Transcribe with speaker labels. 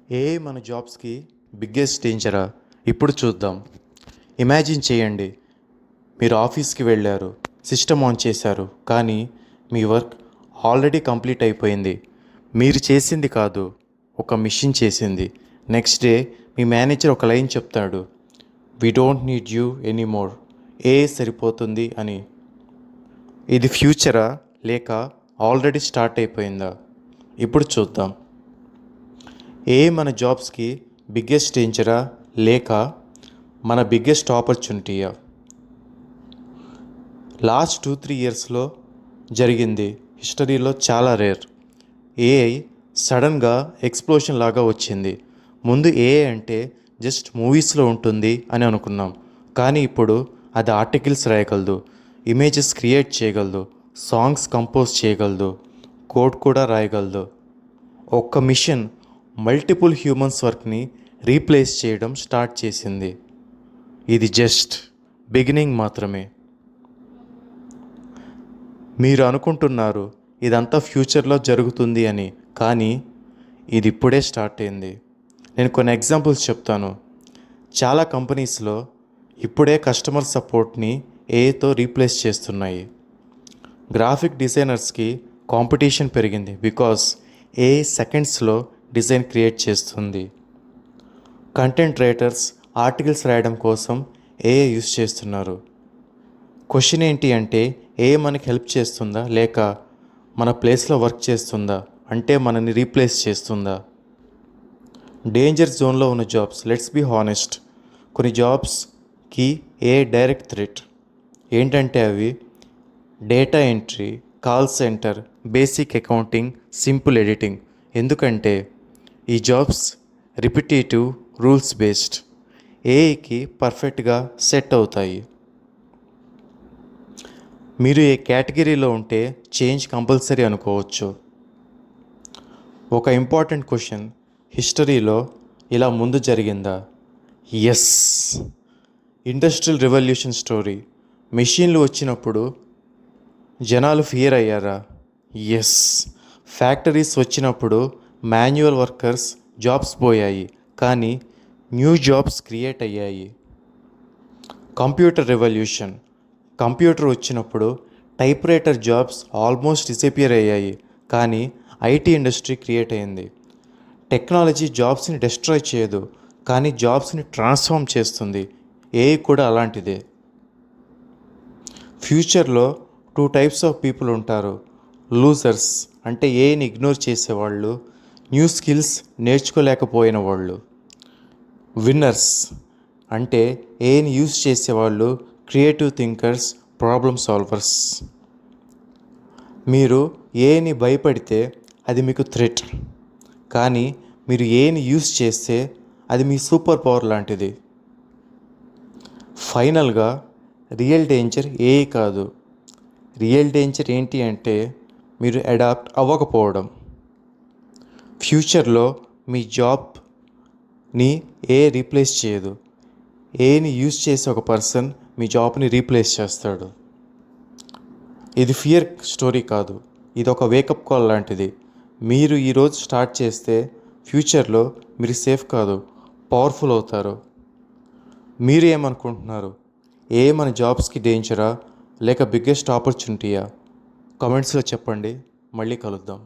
Speaker 1: AI మన జాబ్స్కి biggest డేంజరా? ఇప్పుడు చూద్దాం. ఇమాజిన్ చేయండి, మీరు ఆఫీస్కి వెళ్ళారు, సిస్టమ్ ఆన్ చేశారు, కానీ మీ వర్క్ ఆల్రెడీ కంప్లీట్ అయిపోయింది. మీరు చేసింది కాదు, ఒక మిషన్ చేసింది. నెక్స్ట్ డే మీ మేనేజర్ ఒక లైన్ చెప్తాడు, we don't need you anymore, AI సరిపోతుంది అని. ఇది ఫ్యూచరా లేక ఆల్రెడీ స్టార్ట్ అయిపోయిందా? ఇప్పుడు చూద్దాం. మన జాబ్స్కి బిగ్గెస్ట్ డేంజరా లేక మన బిగ్గెస్ట్ ఆపర్చునిటీయా? లాస్ట్ 2-3 ఇయర్స్లో జరిగింది హిస్టరీలో చాలా రేర్. ఏఐ సడన్గా ఎక్స్ప్లోషన్ లాగా వచ్చింది. ముందు ఏఐ అంటే జస్ట్ మూవీస్లో ఉంటుంది అని అనుకున్నాం, కానీ ఇప్పుడు అది ఆర్టికల్స్ రాయగలదు, ఇమేజెస్ క్రియేట్ చేయగలదు, సాంగ్స్ కంపోజ్ చేయగలదు, కోడ్ కూడా రాయగలదు. ఒక్క మిషన్ మల్టిపుల్ హ్యూమన్స్ వర్క్ని రీప్లేస్ చేయడం స్టార్ట్ చేసింది. ఇది జస్ట్ బిగినింగ్ మాత్రమే. మీరు అనుకుంటున్నారు ఇదంతా ఫ్యూచర్లో జరుగుతుంది అని, కానీ ఇది ఇప్పుడే స్టార్ట్ అయింది. నేను కొన్ని ఎగ్జాంపుల్స్ చెప్తాను. చాలా కంపెనీస్లో ఇప్పుడే కస్టమర్ సపోర్ట్ని ఏఐతో రీప్లేస్ చేస్తున్నాయి. గ్రాఫిక్ డిజైనర్స్కి కాంపిటీషన్ పెరిగింది బికాస్ ఏఐ సెకండ్స్లో డిజైన్ క్రియేట్ చేస్తుంది. కంటెంట్ రైటర్స్ ఆర్టికల్స్ రాయడం కోసం ఏఐ యూస్ చేస్తున్నారు. క్వశ్చన్ ఏంటి అంటే, ఏఐ మనకి హెల్ప్ చేస్తుందా లేక మన ప్లేస్లో వర్క్ చేస్తుందా, అంటే మనని రీప్లేస్ చేస్తుందా? డేంజర్ జోన్లో ఉన్న జాబ్స్, లెట్స్ బీ హానెస్ట్. కొన్ని జాబ్స్కి ఏఐ డైరెక్ట్ థ్రెట్. ఏంటంటే అవి data entry, call centre, basic accounting, simple editing. ఎందుకంటే ఈ జాబ్స్ రిపిటేటివ్, రూల్స్ బేస్డ్, ఏఐకి పర్ఫెక్ట్గా సెట్ అవుతాయి. మీరు ఏ కేటగిరీలో ఉంటే చేంజ్ కంపల్సరీ అనుకోవచ్చు. ఒక ఇంపార్టెంట్ క్వశ్చన్, హిస్టరీలో ఇలా ముందు జరిగిందా? ఎస్. Industrial revolution story. మెషిన్లు వచ్చినప్పుడు జనాలు ఫియర్ అయ్యారా? ఎస్. ఫ్యాక్టరీస్ వచ్చినప్పుడు మాన్యువల్ వర్కర్స్ జాబ్స్ పోయాయి, కానీ న్యూ జాబ్స్ క్రియేట్ అయ్యాయి. Computer revolution. కంప్యూటర్ వచ్చినప్పుడు type writer jobs almost disappear అయ్యాయి, కానీ ఐటీ ఇండస్ట్రీ క్రియేట్ అయింది. టెక్నాలజీ జాబ్స్ని డిస్ట్రాయ్ చేయదు, కానీ జాబ్స్ని ట్రాన్స్ఫార్మ్ చేస్తుంది. ఏఐ కూడా అలాంటిదే. ఫ్యూచర్లో 2 టైప్స్ ఆఫ్ పీపుల్ ఉంటారు. లూజర్స్ అంటే ఏఐని ఇగ్నోర్ చేసేవాళ్ళు, న్యూ స్కిల్స్ నేర్చుకోలేకపోయిన వాళ్ళు. విన్నర్స్ అంటే ఏఐని యూస్ చేసేవాళ్ళు, క్రియేటివ్ థింకర్స్, ప్రాబ్లమ్ సాల్వర్స్. మీరు ఏఐని భయపడితే అది మీకు థ్రెట్, కానీ మీరు ఏఐని యూస్ చేస్తే అది మీ సూపర్ పవర్ లాంటిది. ఫైనల్గా రియల్ డేంజర్ ఏఐ కాదు. రియల్ డేంజర్ ఏంటి అంటే మీరు అడాప్ట్ అవ్వకపోవడం. ఫ్యూచర్లో మీ జాబ్ని ఏఐ రీప్లేస్ చేయదు. ఏఐని యూజ్ చేసే ఒక పర్సన్ మీ జాబ్ని రీప్లేస్ చేస్తాడు. ఇది ఫియర్ స్టోరీ కాదు, ఇది ఒక వేకప్ కాల్ లాంటిది. మీరు ఈరోజు స్టార్ట్ చేస్తే ఫ్యూచర్లో మీరు సేఫ్ కాదు, పవర్ఫుల్ అవుతారు. మీరు ఏమనుకుంటున్నారు? మన జాబ్స్కి డేంజరా లేక బిగ్గెస్ట్ ఆపర్చునిటీయా? కామెంట్స్లో చెప్పండి. మళ్ళీ కలుద్దాం.